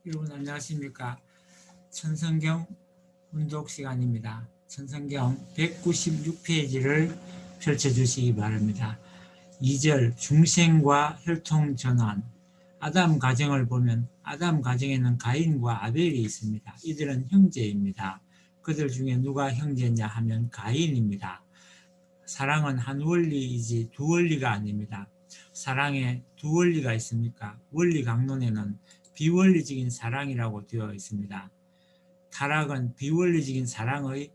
여러분 안녕하십니까? 천성경 운독 시간입니다. 천성경 196페이지를 펼쳐주시기 바랍니다. 2절 중생과 혈통전환. 아담 가정을 보면 아담 가정에는 가인과 아벨이 있습니다. 이들은 형제입니다. 그들 중에 누가 형제냐 하면 가인입니다. 사랑은 한 원리이지 두 원리가 아닙니다. 사랑에 두 원리가 있습니까? 원리 강론에는 비원리적인 사랑이라고 되어 있습니다. 타락은 비원리적인 사랑의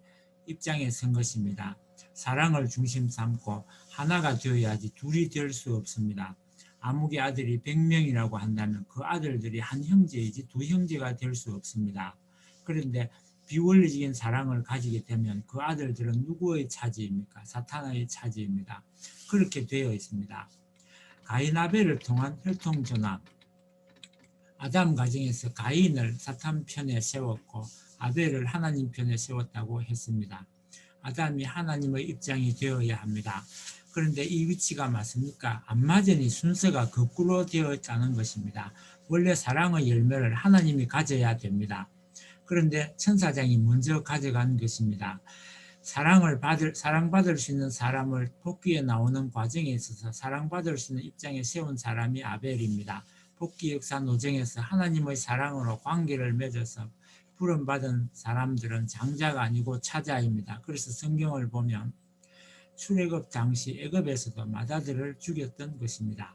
입장에 선 것입니다. 사랑을 중심 삼고 하나가 되어야지 둘이 될 수 없습니다. 아무개 아들이 100명이라고 한다면 그 아들들이 한 형제이지 두 형제가 될 수 없습니다. 그런데 비원리적인 사랑을 가지게 되면 그 아들들은 누구의 차지입니까? 사탄의 차지입니다. 그렇게 되어 있습니다. 가인 아벨을 통한 혈통전환. 아담 가정에서 가인을 사탄 편에 세웠고 아벨을 하나님 편에 세웠다고 했습니다. 아담이 하나님의 입장이 되어야 합니다. 그런데 이 위치가 맞습니까? 안 맞으니 순서가 거꾸로 되어 있다는 것입니다. 원래 사랑의 열매를 하나님이 가져야 됩니다. 그런데 천사장이 먼저 가져간 것입니다. 사랑받을 수 있는 사람을 복귀에 나오는 과정에 있어서 사랑받을 수 있는 입장에 세운 사람이 아벨입니다. 복귀 역사 노정에서 하나님의 사랑으로 관계를 맺어서 부름받은 사람들은 장자가 아니고 차자입니다. 그래서 성경을 보면 출애굽 당시 애굽에서도 맏아들을 죽였던 것입니다.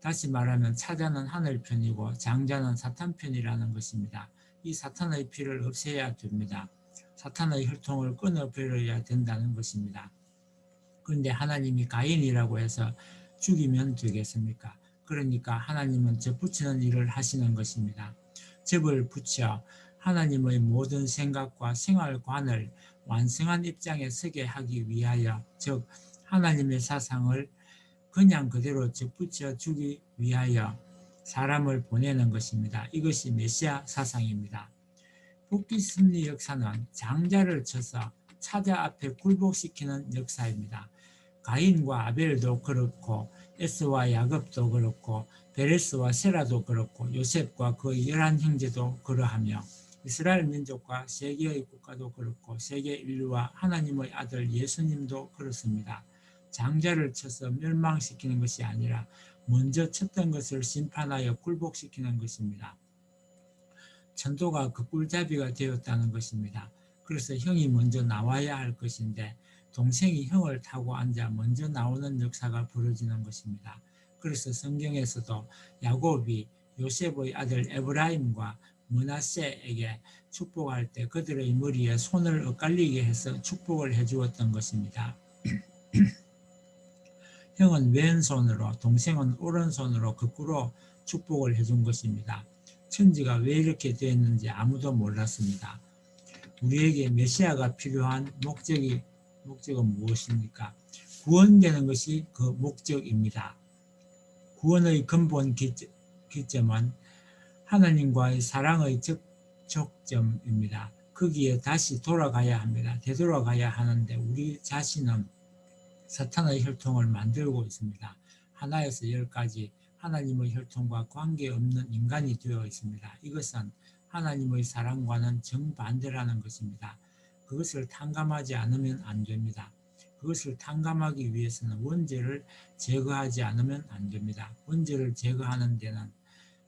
다시 말하면 차자는 하늘 편이고 장자는 사탄 편이라는 것입니다. 이 사탄의 피를 없애야 됩니다. 사탄의 혈통을 끊어버려야 된다는 것입니다. 그런데 하나님이 가인이라고 해서 죽이면 되겠습니까? 그러니까 하나님은 접붙이는 일을 하시는 것입니다. 접을 붙여 하나님의 모든 생각과 생활관을 완성한 입장에 서게 하기 위하여, 즉 하나님의 사상을 그냥 그대로 접붙여 주기 위하여 사람을 보내는 것입니다. 이것이 메시아 사상입니다. 복귀 승리 역사는 장자를 쳐서 차자 앞에 굴복시키는 역사입니다. 가인과 아벨도 그렇고 에스와 야곱도 그렇고 베레스와 세라도 그렇고 요셉과 그의 11형제도 그러하며 이스라엘 민족과 세계의 국가도 그렇고 세계 인류와 하나님의 아들 예수님도 그렇습니다. 장자를 쳐서 멸망시키는 것이 아니라 먼저 쳤던 것을 심판하여 굴복시키는 것입니다. 천도가 그 꿀잡이가 되었다는 것입니다. 그래서 형이 먼저 나와야 할 것인데 동생이 형을 타고 앉아 먼저 나오는 역사가 벌어지는 것입니다. 그래서 성경에서도 야곱이 요셉의 아들 에브라임과 므낫세에게 축복할 때 그들의 머리에 손을 엇갈리게 해서 축복을 해주었던 것입니다. 형은 왼손으로, 동생은 오른손으로 거꾸로 축복을 해준 것입니다. 천지가 왜 이렇게 되었는지 아무도 몰랐습니다. 우리에게 메시아가 필요한 목적은 무엇입니까? 구원되는 것이 그 목적입니다. 구원의 근본 기점은 하나님과의 사랑의 접촉점입니다. 거기에 다시 돌아가야 합니다. 되돌아가야 하는데 우리 자신은 사탄의 혈통을 만들고 있습니다. 하나에서 10까지 하나님의 혈통과 관계없는 인간이 되어 있습니다. 이것은 하나님의 사랑과는 정반대라는 것입니다. 그것을 탕감하지 않으면 안 됩니다. 그것을 탕감하기 위해서는 원죄를 제거하지 않으면 안 됩니다. 원죄를 제거하는 데는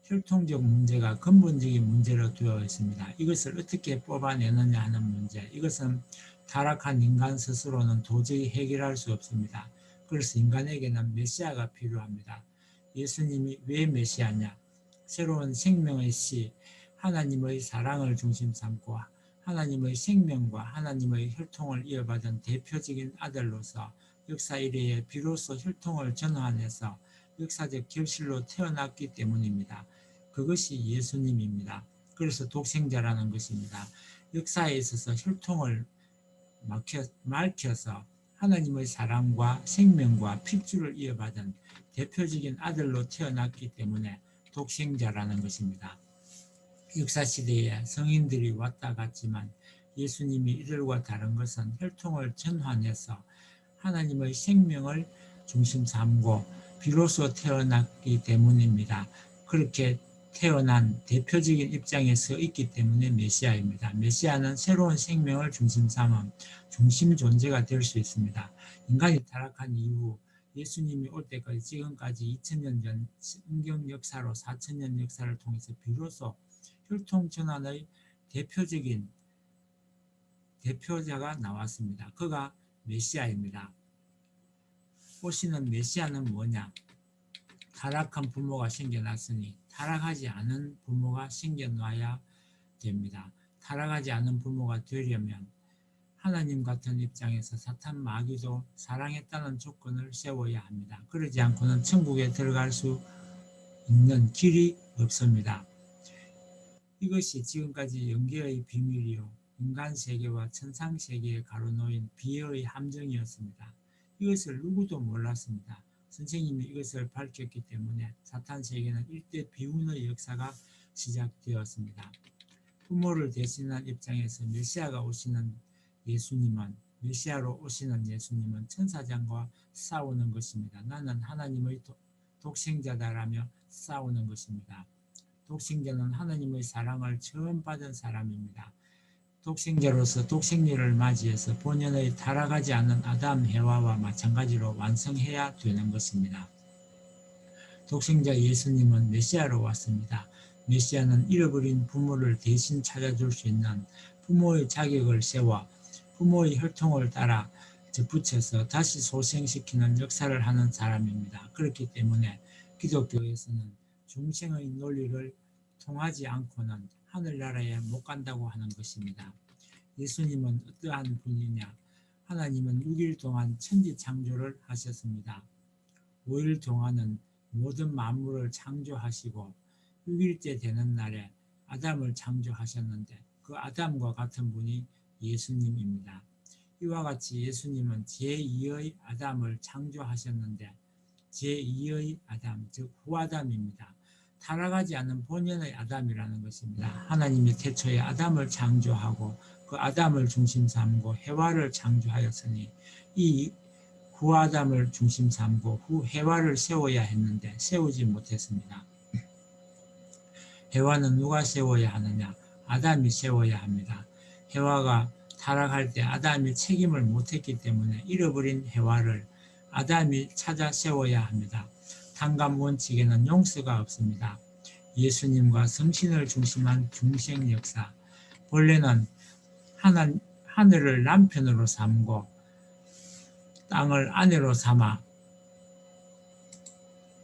혈통적 문제가 근본적인 문제로 되어 있습니다. 이것을 어떻게 뽑아내느냐 하는 문제, 이것은 타락한 인간 스스로는 도저히 해결할 수 없습니다. 그래서 인간에게는 메시아가 필요합니다. 예수님이 왜 메시아냐? 새로운 생명의 씨, 하나님의 사랑을 중심 삼고 하나님의 생명과 하나님의 혈통을 이어받은 대표적인 아들로서 역사 이래에 비로소 혈통을 전환해서 역사적 결실로 태어났기 때문입니다. 그것이 예수님입니다. 그래서 독생자라는 것입니다. 역사에 있어서 혈통을 밝혀서 하나님의 사랑과 생명과 핏줄을 이어받은 대표적인 아들로 태어났기 때문에 독생자라는 것입니다. 역사시대에 성인들이 왔다 갔지만 예수님이 이들과 다른 것은 혈통을 전환해서 하나님의 생명을 중심 삼고 비로소 태어났기 때문입니다. 그렇게 태어난 대표적인 입장에 서 있기 때문에 메시아입니다. 메시아는 새로운 생명을 중심 삼은 중심 존재가 될 수 있습니다. 인간이 타락한 이후 예수님이 올 때까지 지금까지 2000년 전 성경 역사로 4000년 역사를 통해서 비로소 혈통전환의 대표자가 나왔습니다. 그가 메시아입니다. 오시는 메시아는 뭐냐? 타락한 부모가 생겨났으니 타락하지 않은 부모가 생겨나야 됩니다. 타락하지 않은 부모가 되려면 하나님 같은 입장에서 사탄 마귀도 사랑했다는 조건을 세워야 합니다. 그러지 않고는 천국에 들어갈 수 있는 길이 없습니다. 이것이 지금까지 영계의 비밀이요 인간 세계와 천상 세계에 가로놓인 비애의 함정이었습니다. 이것을 누구도 몰랐습니다. 선생님이 이것을 밝혔기 때문에 사탄 세계는 일대 비운의 역사가 시작되었습니다. 부모를 대신한 입장에서 메시아로 오시는 예수님은 천사장과 싸우는 것입니다. 나는 하나님의 독생자다라며 싸우는 것입니다. 독생자는 하나님의 사랑을 처음 받은 사람입니다. 독생자로서 독생리를 맞이해서 본연의 타락하지 않은 아담 해와와 마찬가지로 완성해야 되는 것입니다. 독생자 예수님은 메시아로 왔습니다. 메시아는 잃어버린 부모를 대신 찾아줄 수 있는 부모의 자격을 세워 부모의 혈통을 따라 붙여서 다시 소생시키는 역사를 하는 사람입니다. 그렇기 때문에 기독교에서는 중생의 논리를 통하지 않고는 하늘나라에 못 간다고 하는 것입니다. 예수님은 어떠한 분이냐? 하나님은 6일 동안 천지 창조를 하셨습니다. 5일 동안은 모든 만물을 창조하시고 6일째 되는 날에 아담을 창조하셨는데 그 아담과 같은 분이 예수님입니다. 이와 같이 예수님은 제2의 아담을 창조하셨는데 제2의 아담, 즉 후아담입니다. 타락하지 않은 본연의 아담이라는 것입니다. 하나님이 태초에 아담을 창조하고 그 아담을 중심 삼고 해와를 창조하였으니 이 후아담을 중심 삼고 후 해와를 세워야 했는데 세우지 못했습니다. 해와는 누가 세워야 하느냐? 아담이 세워야 합니다. 해와가 타락할 때 아담이 책임을 못했기 때문에 잃어버린 해와를 아담이 찾아 세워야 합니다. 탕감 원칙에는 용서가 없습니다. 예수님과 성신을 중심한 중생 역사. 본래는 하늘을 남편으로 삼고 땅을 아내로 삼아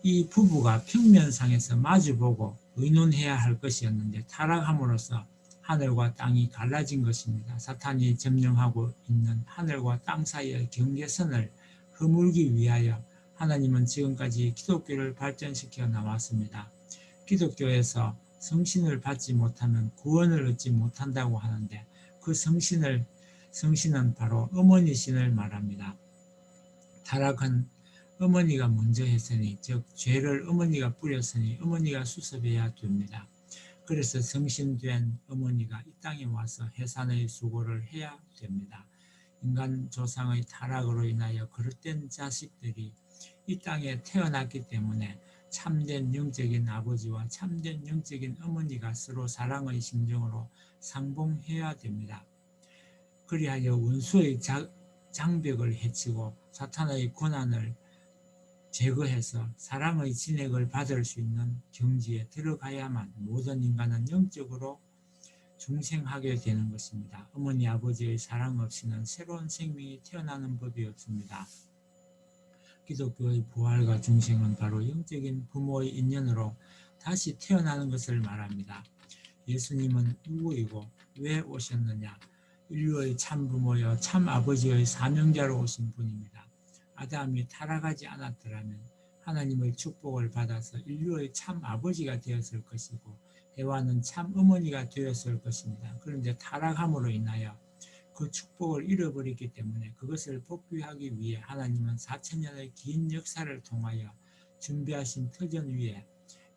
이 부부가 평면상에서 마주보고 의논해야 할 것이었는데 타락함으로써 하늘과 땅이 갈라진 것입니다. 사탄이 점령하고 있는 하늘과 땅 사이의 경계선을 허물기 위하여 하나님은 지금까지 기독교를 발전시켜 나왔습니다. 기독교에서 성신을 받지 못하면 구원을 얻지 못한다고 하는데 그 성신은 바로 어머니 신을 말합니다. 타락한 어머니가 먼저 했으니 즉 죄를 어머니가 뿌렸으니 어머니가 수습해야 됩니다. 그래서 성신된 어머니가 이 땅에 와서 해산의 수고를 해야 됩니다. 인간 조상의 타락으로 인하여 그릇된 자식들이 이 땅에 태어났기 때문에 참된 영적인 아버지와 참된 영적인 어머니가 서로 사랑의 심정으로 상봉해야 됩니다. 그리하여 원수의 장벽을 해치고 사탄의 권한을 제거해서 사랑의 진액을 받을 수 있는 경지에 들어가야만 모든 인간은 영적으로 중생하게 되는 것입니다. 어머니 아버지의 사랑 없이는 새로운 생명이 태어나는 법이 없습니다. 기독교의 부활과 중생은 바로 영적인 부모의 인연으로 다시 태어나는 것을 말합니다. 예수님은 누구이고 왜 오셨느냐? 인류의 참 부모여 참 아버지의 사명자로 오신 분입니다. 아담이 타락하지 않았더라면 하나님의 축복을 받아서 인류의 참 아버지가 되었을 것이고 해와는 참 어머니가 되었을 것입니다. 그런데 타락함으로 인하여 그 축복을 잃어버렸기 때문에 그것을 복귀하기 위해 하나님은 4000년의 긴 역사를 통하여 준비하신 터전 위에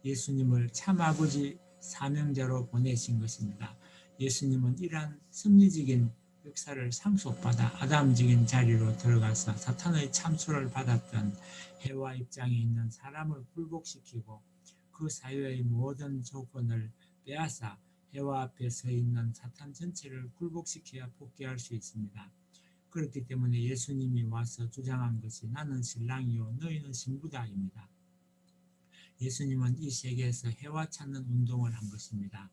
예수님을 참 아버지 사명자로 보내신 것입니다. 예수님은 이러한 섭리적인 역사를 상속받아 아담적인 자리로 들어가서 사탄의 참수를 받았던 해와 입장에 있는 사람을 굴복시키고 그 사유의 모든 조건을 빼앗아 해와 앞에 서 있는 사탄 전체를 굴복시켜야 복귀할 수 있습니다. 그렇기 때문에 예수님이 와서 주장한 것이 나는 신랑이요 너희는 신부다입니다. 예수님은 이 세계에서 해와 찾는 운동을 한 것입니다.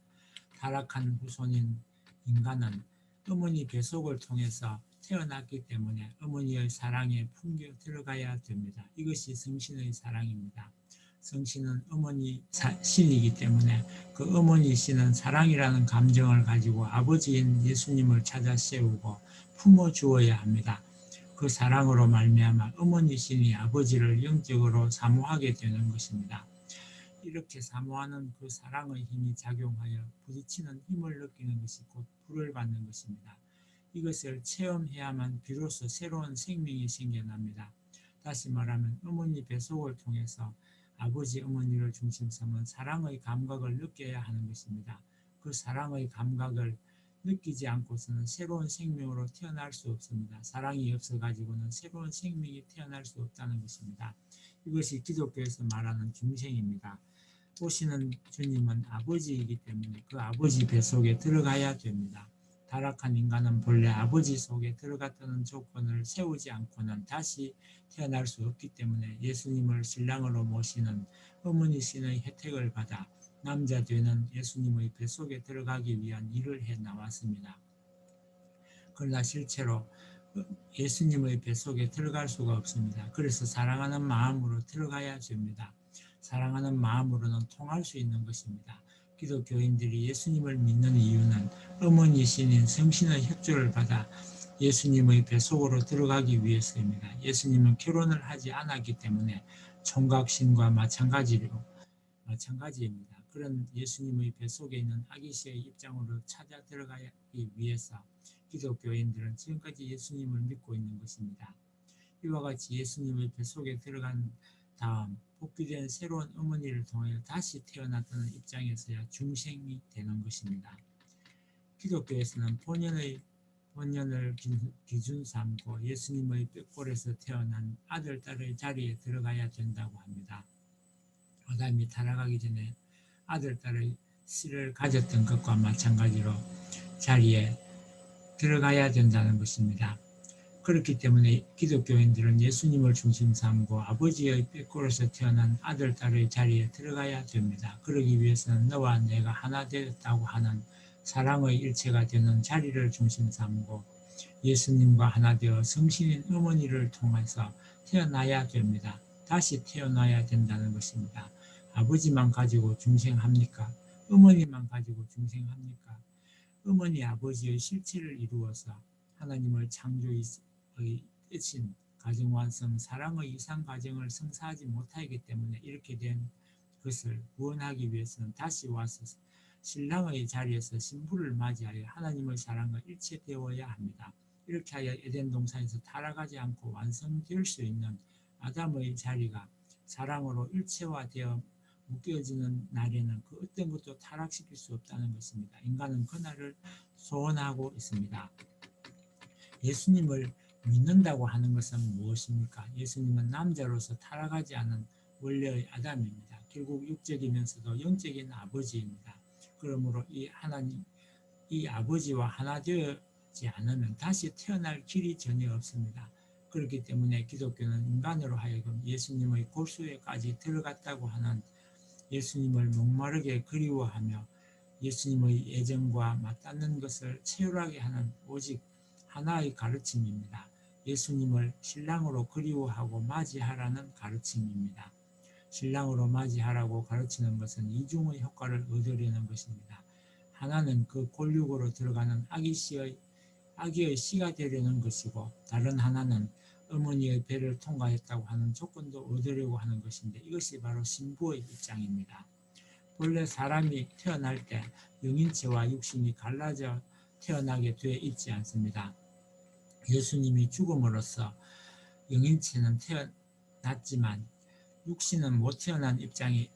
타락한 후손인 인간은 어머니 뱃속을 통해서 태어났기 때문에 어머니의 사랑에 품겨 들어가야 됩니다. 이것이 성신의 사랑입니다. 성신은 어머니 신이기 때문에 그 어머니 신은 사랑이라는 감정을 가지고 아버지인 예수님을 찾아 세우고 품어주어야 합니다. 그 사랑으로 말미암아 어머니 신이 아버지를 영적으로 사모하게 되는 것입니다. 이렇게 사모하는 그 사랑의 힘이 작용하여 부딪히는 힘을 느끼는 것이 곧 불을 받는 것입니다. 이것을 체험해야만 비로소 새로운 생명이 생겨납니다. 다시 말하면 어머니 뱃속을 통해서 아버지 어머니를 중심 삼은 사랑의 감각을 느껴야 하는 것입니다. 그 사랑의 감각을 느끼지 않고서는 새로운 생명으로 태어날 수 없습니다. 사랑이 없어가지고는 새로운 생명이 태어날 수 없다는 것입니다. 이것이 기독교에서 말하는 중생입니다. 오시는 주님은 아버지이기 때문에 그 아버지 뱃속에 들어가야 됩니다. 타락한 인간은 본래 아버지 속에 들어갔다는 조건을 세우지 않고는 다시 태어날 수 없기 때문에 예수님을 신랑으로 모시는 어머니 신의 혜택을 받아 남자 되는 예수님의 뱃속에 들어가기 위한 일을 해 나왔습니다. 그러나 실제로 예수님의 뱃속에 들어갈 수가 없습니다. 그래서 사랑하는 마음으로 들어가야 됩니다. 사랑하는 마음으로는 통할 수 있는 것입니다. 기독교인들이 예수님을 믿는 이유는 어머니 신인 성신의 협조를 받아 예수님의 뱃속으로 들어가기 위해서입니다. 예수님은 결혼을 하지 않았기 때문에 총각신과 마찬가지입니다. 그런 예수님의 뱃속에 있는 아기씨의 입장으로 찾아 들어가기 위해서 기독교인들은 지금까지 예수님을 믿고 있는 것입니다. 이와 같이 예수님의 뱃속에 들어간 다음 복귀된 새로운 어머니를 통하여 다시 태어났다는 입장에서야 중생이 되는 것입니다. 기독교에서는 본연을 기준 삼고 예수님의 뱃골에서 태어난 아들, 딸의 자리에 들어가야 된다고 합니다. 아담이 타락하기 전에 아들, 딸의 씨를 가졌던 것과 마찬가지로 자리에 들어가야 된다는 것입니다. 그렇기 때문에 기독교인들은 예수님을 중심 삼고 아버지의 뱃골에서 태어난 아들, 딸의 자리에 들어가야 됩니다. 그러기 위해서는 너와 내가 하나 되었다고 하는 사랑의 일체가 되는 자리를 중심 삼고 예수님과 하나 되어 성신인 어머니를 통해서 태어나야 됩니다. 다시 태어나야 된다는 것입니다. 아버지만 가지고 중생합니까? 어머니만 가지고 중생합니까? 어머니 아버지의 실체를 이루어서 하나님의 창조의 뜻인 가정완성 사랑의 이상가정을 성사하지 못하기 때문에 이렇게 된 것을 구원하기 위해서는 다시 와서 신랑의 자리에서 신부를 맞이하여 하나님의 사랑과 일체되어야 합니다. 이렇게 하여 에덴 동산에서 타락하지 않고 완성될 수 있는 아담의 자리가 사랑으로 일체화되어 묶여지는 날에는 그 어떤 것도 타락시킬 수 없다는 것입니다. 인간은 그날을 소원하고 있습니다. 예수님을 믿는다고 하는 것은 무엇입니까? 예수님은 남자로서 타락하지 않은 원래의 아담입니다. 결국 육적이면서도 영적인 아버지입니다. 그러므로 이 아버지와 하나 되지 않으면 다시 태어날 길이 전혀 없습니다. 그렇기 때문에 기독교는 인간으로 하여금 예수님의 골수에까지 들어갔다고 하는 예수님을 목마르게 그리워하며 예수님의 애정과 맞닿는 것을 체휼하게 하는 오직 하나의 가르침입니다. 예수님을 신랑으로 그리워하고 맞이하라는 가르침입니다. 신랑으로 맞이하라고 가르치는 것은 이중의 효과를 얻으려는 것입니다. 하나는 그 골육으로 들어가는 아기의 씨가 되려는 것이고 다른 하나는 어머니의 배를 통과했다고 하는 조건도 얻으려고 하는 것인데 이것이 바로 신부의 입장입니다. 본래 사람이 태어날 때 영인체와 육신이 갈라져 태어나게 되어 있지 않습니다. 예수님이 죽음으로써 영인체는 태어났지만 육신은 못 태어난 입장이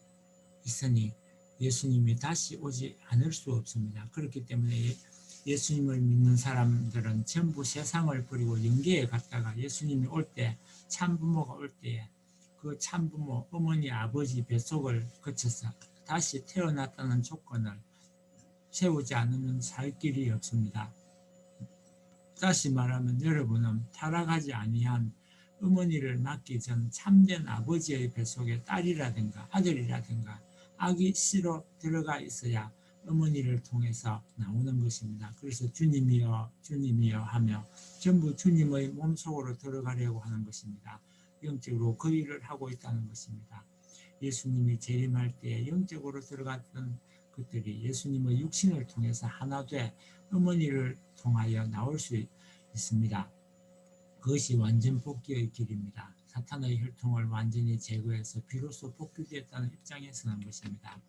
있으니 예수님이 다시 오지 않을 수 없습니다. 그렇기 때문에 예수님을 믿는 사람들은 전부 세상을 버리고 영계에 갔다가 예수님이 올 때, 참 부모가 올 때에 그 참부모, 어머니, 아버지 뱃속을 거쳐서 다시 태어났다는 조건을 세우지 않으면 살 길이 없습니다. 다시 말하면 여러분은 타락하지 아니한 어머니를 낳기 전 참된 아버지의 뱃속에 딸이라든가 아들이라든가 아기 씨로 들어가 있어야 어머니를 통해서 나오는 것입니다. 그래서 주님이여 주님이여 하며 전부 주님의 몸속으로 들어가려고 하는 것입니다. 영적으로 그 일을 하고 있다는 것입니다. 예수님이 재림할 때 영적으로 들어갔던 것들이 예수님의 육신을 통해서 하나 돼 어머니를 통하여 나올 수 있습니다. 그것이 완전 복귀의 길입니다. 사탄의 혈통을 완전히 제거해서 비로소 복귀되었다는 입장에 서는 것입니다.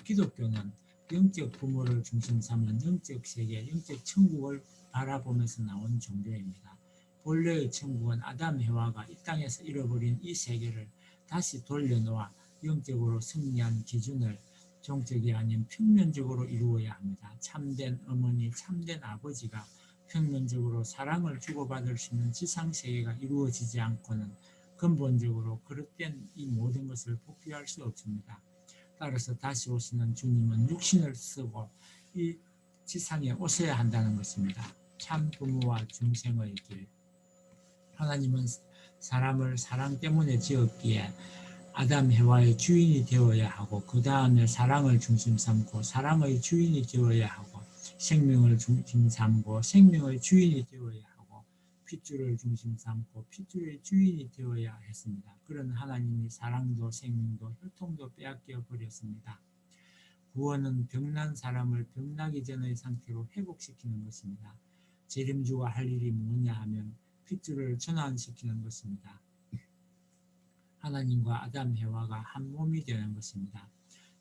기독교는 영적 부모를 중심 삼은 영적 세계, 영적 천국을 바라보면서 나온 종교입니다. 본래의 천국은 아담 해와가 이 땅에서 잃어버린 이 세계를 다시 돌려놓아 영적으로 승리한 기준을 종적이 아닌 평면적으로 이루어야 합니다. 참된 어머니, 참된 아버지가 평면적으로 사랑을 주고받을 수 있는 지상세계가 이루어지지 않고는 근본적으로 그릇된 이 모든 것을 복귀할 수 없습니다. 따라서 다시 오시는 주님은 육신을 쓰고 이 지상에 오셔야 한다는 것입니다. 참 부모와 중생의 길. 하나님은 사람을 사랑 때문에 지었기에 아담 해와의 주인이 되어야 하고 그 다음에 사랑을 중심 삼고 사랑의 주인이 되어야 하고 생명을 중심 삼고 생명의 주인이 되어야 하고 핏줄을 중심 삼고 핏줄의 주인이 되어야 했습니다. 그런 하나님이 사랑도 생명도 혈통도 빼앗겨 버렸습니다. 구원은 병난 사람을 병나기 전의 상태로 회복시키는 것입니다. 재림주가 할 일이 뭐냐 하면 핏줄을 전환시키는 것입니다. 하나님과 아담 해와가 한 몸이 되는 것입니다.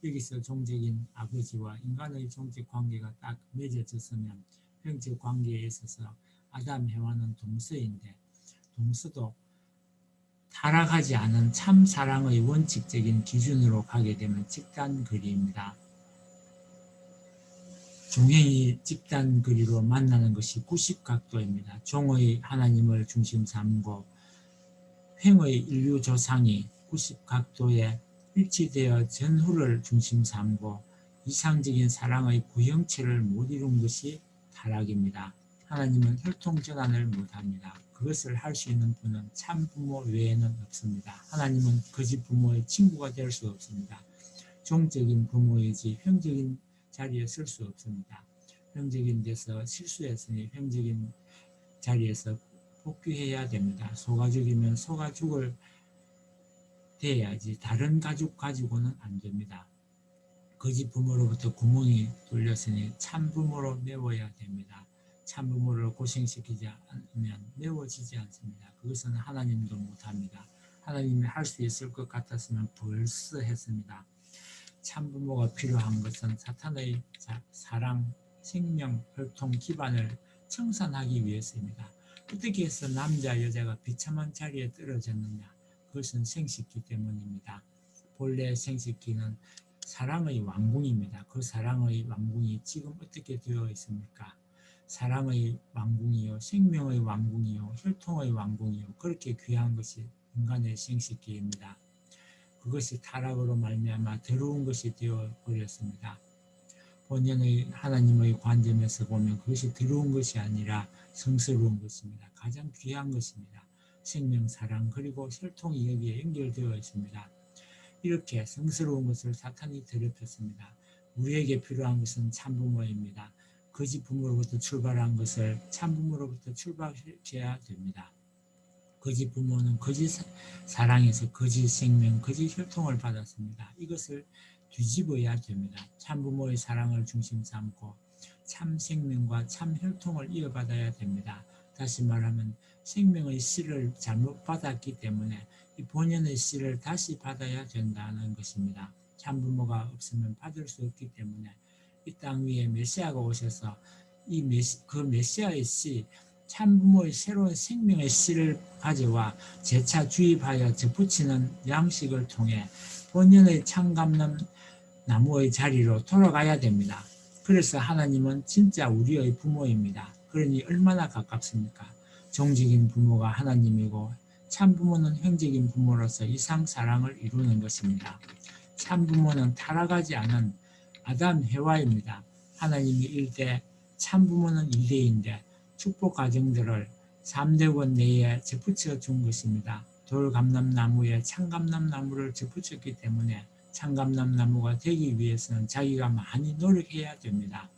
여기서 종적인 아버지와 인간의 종적 관계가 딱 맺어졌으면 형적 관계에 있어서 아담 해와는 동서인데 동서도 타락하지 않은 참 사랑의 원칙적인 기준으로 가게 되면 집단거리입니다. 종행이 집단거리로 만나는 것이 90각도입니다. 종의 하나님을 중심 삼고 횡의 인류 조상이 90각도에 일치되어 전후를 중심 삼고 이상적인 사랑의 구형체를 못 이룬 것이 타락입니다. 하나님은 혈통 전환을 못합니다. 그것을 할 수 있는 분은 참 부모 외에는 없습니다. 하나님은 거짓 부모의 친구가 될 수 없습니다. 종적인 부모이지 형적인 자리에 설 수 없습니다. 형적인 데서 실수했으니 형적인 자리에서 복귀해야 됩니다. 소가죽이면 소가죽을 돼야지 다른 가죽 가지고는 안 됩니다. 거짓 부모로부터 구멍이 뚫렸으니 참 부모로 메워야 됩니다. 참 부모를 고생시키지 않으면 메워지지 않습니다. 그것은 하나님도 못합니다. 하나님이 할 수 있을 것 같았으면 벌써 했습니다. 참 부모가 필요한 것은 사탄의 사랑, 생명, 혈통 기반을 청산하기 위해서입니다. 어떻게 해서 남자, 여자가 비참한 자리에 떨어졌느냐? 그것은 생식기 때문입니다. 본래 생식기는 사랑의 왕궁입니다. 그 사랑의 왕궁이 지금 어떻게 되어 있습니까? 사랑의 왕궁이요, 생명의 왕궁이요, 혈통의 왕궁이요, 그렇게 귀한 것이 인간의 생식기입니다. 그것이 타락으로 말미암아 더러운 것이 되어 버렸습니다. 본연의 하나님의 관점에서 보면 그것이 더러운 것이 아니라 성스러운 것입니다. 가장 귀한 것입니다. 생명, 사랑, 그리고 혈통이 여기에 연결되어 있습니다. 이렇게 성스러운 것을 사탄이 더럽혔습니다. 우리에게 필요한 것은 참부모입니다. 거짓 부모로부터 출발한 것을 참부모로부터 출발시켜야 됩니다. 거짓 부모는 거짓 사랑에서 거짓 생명, 거짓 혈통을 받았습니다. 이것을 뒤집어야 됩니다. 참부모의 사랑을 중심 삼고 참 생명과 참 혈통을 이어받아야 됩니다. 다시 말하면 생명의 씨를 잘못 받았기 때문에 이 본연의 씨를 다시 받아야 된다는 것입니다. 참부모가 없으면 받을 수 없기 때문에 이 땅 위에 메시아가 오셔서 그 메시아의 씨, 참부모의 새로운 생명의 씨를 가져와 재차 주입하여 접붙이는 양식을 통해 본연의 참감람 나무의 자리로 돌아가야 됩니다. 그래서 하나님은 진짜 우리의 부모입니다. 그러니 얼마나 가깝습니까? 종적인 부모가 하나님이고 참부모는 형제인 부모로서 이상 사랑을 이루는 것입니다. 참부모는 타락하지 않은 아담 해와입니다. 하나님이 일대 참부모는 1대인데 축복 가정들을 3대권 내에 접붙여 준 것입니다. 돌감람나무에 참감람나무를 접붙였기 때문에 참감람나무가 되기 위해서는 자기가 많이 노력해야 됩니다.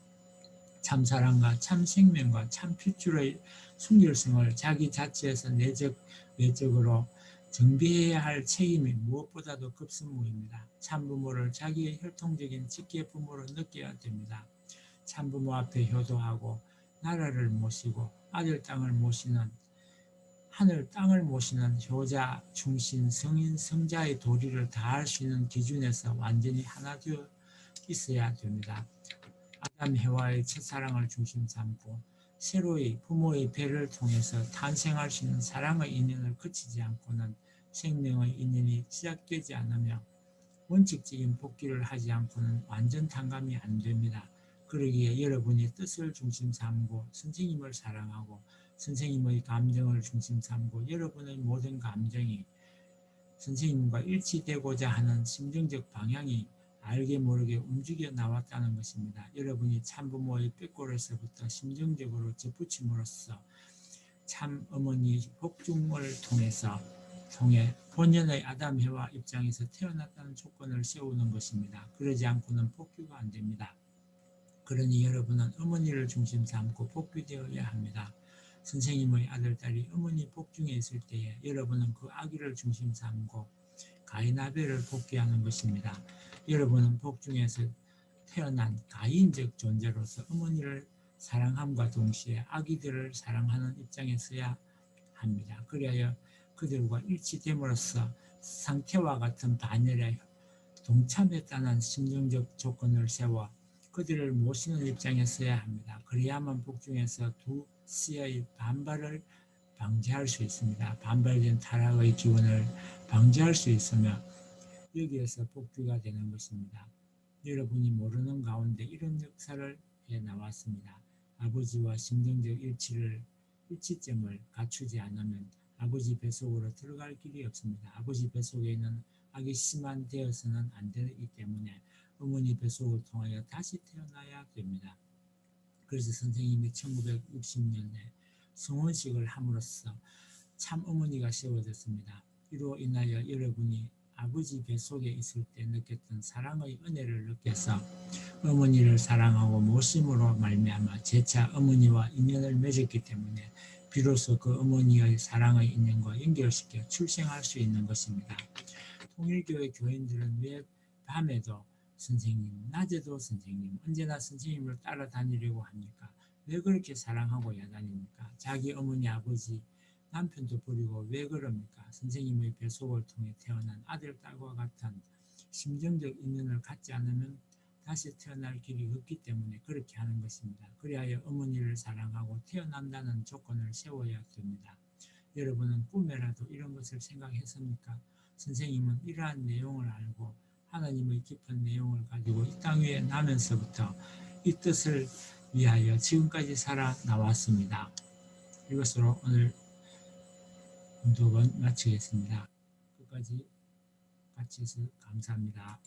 참사랑과 참생명과 참필줄의 순결성을 자기 자체에서 내적, 외적으로 정비해야 할 책임이 무엇보다도 급선무입니다. 참부모를 자기의 혈통적인 직계 부모로 느껴야 됩니다. 참부모 앞에 효도하고 나라를 모시고 아들 땅을 모시는 하늘 땅을 모시는 효자, 충신, 성인, 성자의 도리를 다할 수 있는 기준에서 완전히 하나 되어 있어야 됩니다. 아담 해와의 첫사랑을 중심 삼고 새로이 부모의 배를 통해서 탄생할 수 있는 사랑의 인연을 거치지 않고는 생명의 인연이 시작되지 않으며 원칙적인 복귀를 하지 않고는 완전 단감이 안 됩니다. 그러기에 여러분이 뜻을 중심 삼고 선생님을 사랑하고 선생님의 감정을 중심 삼고 여러분의 모든 감정이 선생님과 일치되고자 하는 심정적 방향이 알게 모르게 움직여 나왔다는 것입니다. 여러분이 참부모의 꾀골에서부터 심정적으로 접붙임으로써 참 어머니 복중을 통해 본연의 아담 해와 입장에서 태어났다는 조건을 세우는 것입니다. 그러지 않고는 복귀가 안 됩니다. 그러니 여러분은 어머니를 중심 삼고 복귀되어야 합니다. 선생님의 아들, 딸이 어머니 복중에 있을 때에 여러분은 그 아기를 중심 삼고 가인 아벨을 복귀하는 것입니다. 여러분은 복중에서 태어난 가인적 존재로서 어머니를 사랑함과 동시에 아기들을 사랑하는 입장에 서야 합니다. 그리하여 그들과 일치됨으로써 상태와 같은 반열에 동참했다는 심정적 조건을 세워 그들을 모시는 입장에 서야 합니다. 그래야만 복중에서 두 씨의 반발을 방지할 수 있습니다. 반발된 타락의 기운을 방지할 수 있으며 여기에서 복귀가 되는 것입니다. 여러분이 모르는 가운데 이런 역사를 해 나왔습니다. 아버지와 심정적 일치점을 갖추지 않으면 아버지 뱃속으로 들어갈 길이 없습니다. 아버지 뱃속에 있는 악이 심한 되어서는 안 되기 때문에 어머니 뱃속을 통하여 다시 태어나야 됩니다. 그래서 선생님이 1960년에 성혼식을 함으로써 참 어머니가 세워졌습니다. 이로 인하여 여러분이 아버지 뱃속에 있을 때 느꼈던 사랑의 은혜를 느껴서 어머니를 사랑하고 모심으로 말미암아 재차 어머니와 인연을 맺었기 때문에 비로소 그 어머니의 사랑의 인연과 연결시켜 출생할 수 있는 것입니다. 통일교회 교인들은 왜 밤에도 선생님, 낮에도 선생님, 언제나 선생님을 따라다니려고 합니까? 왜 그렇게 사랑하고 야단입니까? 자기 어머니, 아버지, 남편도 버리고 왜 그럽니까? 선생님의 뱃속을 통해 태어난 아들, 딸과 같은 심정적 인연을 갖지 않으면 다시 태어날 길이 없기 때문에 그렇게 하는 것입니다. 그리하여 어머니를 사랑하고 태어난다는 조건을 세워야 됩니다. 여러분은 꿈에라도 이런 것을 생각했습니까? 선생님은 이러한 내용을 알고 하나님의 깊은 내용을 가지고 이 땅 위에 나면서부터 이 뜻을 위하여 지금까지 살아 나왔습니다. 이것으로 오늘 운동은 마치겠습니다. 끝까지 같이 해서 감사합니다.